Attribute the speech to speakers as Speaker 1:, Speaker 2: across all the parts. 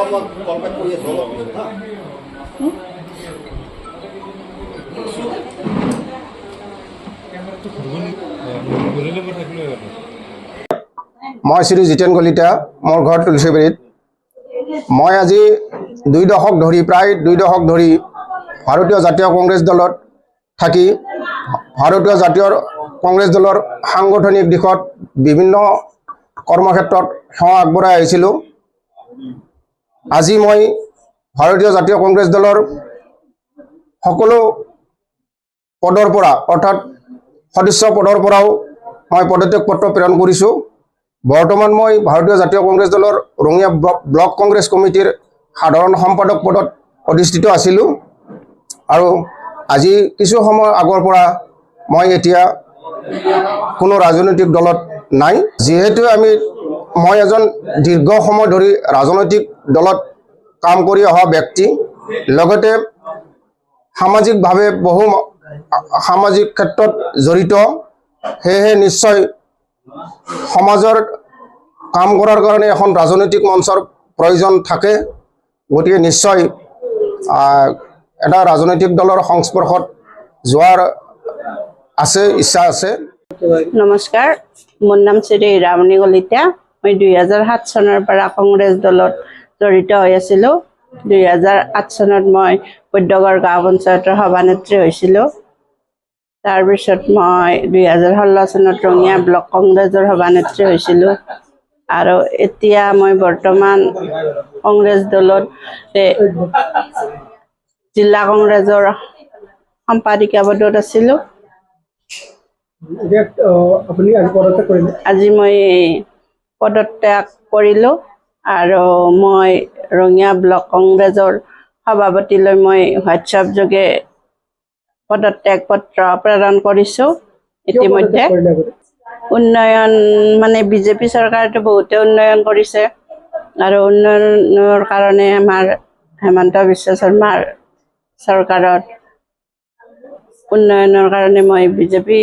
Speaker 1: মই শ্ৰী জিতেন কলিতা, মোৰ ঘৰ তুলসীবাৰীত। মই আজি 2 দশক ধৰি প্ৰায় 2 দশক ধৰি ভাৰতীয় জাতীয় কংগ্ৰেছ দলত থাকি ভাৰতীয় জাতীয় কংগ্ৰেছ দলৰ সাংগঠনিক দিশত বিভিন্ন কৰ্মক্ষেত্ৰত সেৱা আগবঢ়াই আহিছিলোঁ। আজি মই ভাৰতীয় জাতীয় কংগ্ৰেছ দলৰ সকলো পদৰ পৰা অৰ্থাৎ সদস্য পদৰ পৰাও মই পদত্যাগ পত্ৰ প্ৰেৰণ কৰিছোঁ। বৰ্তমান মই ভাৰতীয় জাতীয় কংগ্ৰেছ দলৰ ৰঙিয়া ব্লক কংগ্ৰেছ কমিটিৰ সাধাৰণ সম্পাদক পদত অধিষ্ঠিত আছিলোঁ আৰু আজি কিছু সময় আগৰ পৰা মই এতিয়া কোনো ৰাজনৈতিক দলত নাই। যিহেতু মই এজন দীৰ্ঘ সময় ধৰি ৰাজনৈতিক দলত কাম কৰি অহা ব্যক্তি, লগতে সামাজিকভাৱে বহু সামাজিক ক্ষেত্ৰত জড়িত, সেয়েহে নিশ্চয় সমাজৰ কাম কৰাৰ কাৰণে এখন ৰাজনৈতিক মঞ্চৰ প্ৰয়োজন থাকে। গতিকে নিশ্চয় এটা ৰাজনৈতিক দলৰ সংস্পৰ্শত যোৱাৰ ইচ্ছা আছে।
Speaker 2: নমস্কাৰ, মোৰ নাম শ্ৰী ৰামণী কলিতা। মই 2007 চনৰ পৰা কংগ্ৰেছ দলত জড়িত হৈ আছিলোঁ। 2008 চনত মই বৈদ্যগড় গাঁও পঞ্চায়তৰ সভানেত্ৰী হৈছিলোঁ। তাৰপিছত মই 2016 চনত ৰঙিয়া ব্লক কংগ্ৰেছৰ সভানেত্ৰী হৈছিলোঁ আৰু এতিয়া মই বৰ্তমান কংগ্ৰেছ দলত জিলা কংগ্ৰেছৰ সম্পাদিকা পদত আছিলোঁ। আজি মই পদত্যাগ কৰিলোঁ আৰু মই ৰঙিয়া ব্লক কংগ্ৰেছৰ সভাপতিলৈ মই হোৱাটছআপ যোগে পদত্যাগ পত্ৰ প্ৰেৰণ কৰিছোঁ। ইতিমধ্যে উন্নয়ন মানে বিজেপি চৰকাৰেতো বহুতে উন্নয়ন কৰিছে আৰু উন্নয়নৰ কাৰণে আমাৰ হেমন্ত বিশ্ব শৰ্মাৰ চৰকাৰত উন্নয়নৰ কাৰণে মই বিজেপি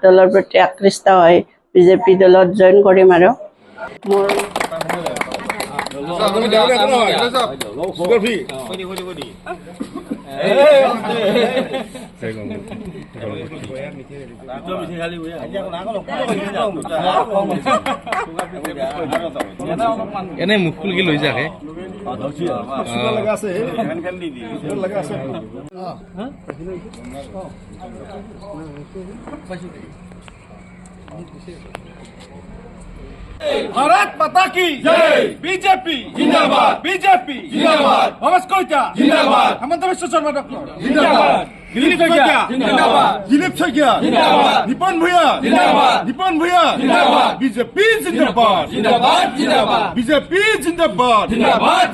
Speaker 2: দলৰ প্ৰতি আকৃষ্ট হৈ বিজেপি দলত জইন কৰিম আৰু মোৰ
Speaker 3: এনে মুখুল কি লৈ যাকে
Speaker 4: भारत माता की जय। बीजेपी जिंदाबाद, बीजेपी जिंदाबाद, भवेश कलिता जिंदाबाद, हेमंत बिश्व शर्मा डॉक्टर जिंदाबाद, दिलीप शइकिया जिंदाबाद, दिलीप शइकिया जिंदाबाद, निपन भुइया जिंदाबाद, निपन भुइया जिंदाबाद, बीजेपी जिंदाबाद, जिंदाबाद जिंदाबाद, बीजेपी जिंदाबाद, जिंदाबाद।